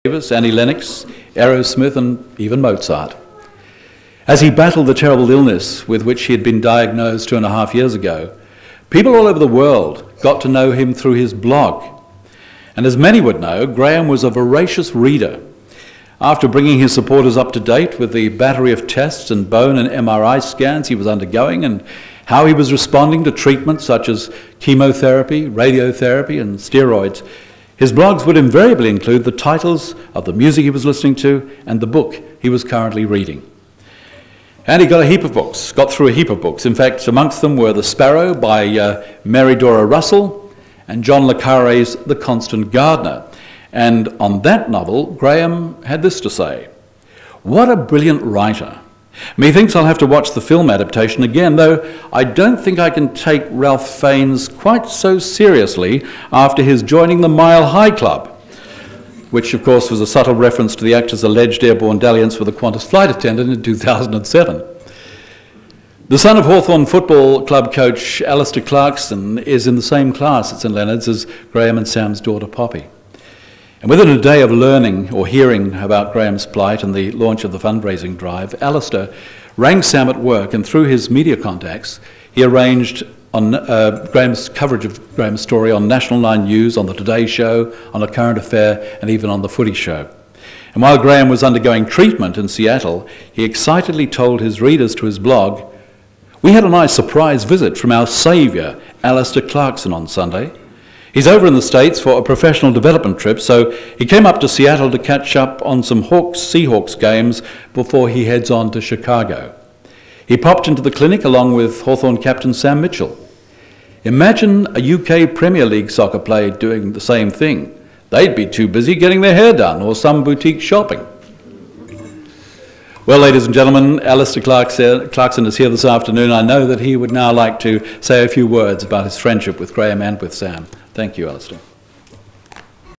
Davis, Annie Lennox, Aerosmith and even Mozart. As he battled the terrible illness with which he had been diagnosed 2.5 years ago, people all over the world got to know him through his blog. And as many would know, Graham was a voracious reader. After bringing his supporters up to date with the battery of tests and bone and MRI scans he was undergoing and how he was responding to treatments such as chemotherapy, radiotherapy and steroids, his blogs would invariably include the titles of the music he was listening to and the book he was currently reading. And he got through a heap of books. In fact, amongst them were The Sparrow by Mary Dora Russell and John le Carré's The Constant Gardener. And on that novel, Graham had this to say: "What a brilliant writer. Methinks I'll have to watch the film adaptation again, though I don't think I can take Ralph Fiennes quite so seriously after his joining the Mile High Club," which of course was a subtle reference to the actor's alleged airborne dalliance with a Qantas flight attendant in 2007. The son of Hawthorn Football Club coach Alistair Clarkson is in the same class at St Leonard's as Graham and Sam's daughter Poppy. And within a day of learning or hearing about Graham's plight and the launch of the fundraising drive, Alistair rang Sam at work, and through his media contacts, he arranged on Graham's coverage of Graham's story on National 9 News, on the Today Show, on A Current Affair, and even on the Footy Show. And while Graham was undergoing treatment in Seattle, he excitedly told his readers to his blog, "We had a nice surprise visit from our saviour, Alistair Clarkson, on Sunday. He's over in the States for a professional development trip, so he came up to Seattle to catch up on some Seahawks games before he heads on to Chicago. He popped into the clinic along with Hawthorn captain Sam Mitchell. Imagine a UK Premier League soccer player doing the same thing. They'd be too busy getting their hair done or some boutique shopping." Well, ladies and gentlemen, Alistair Clarkson is here this afternoon. I know that he would now like to say a few words about his friendship with Graham and with Sam. Thank you, Alistair.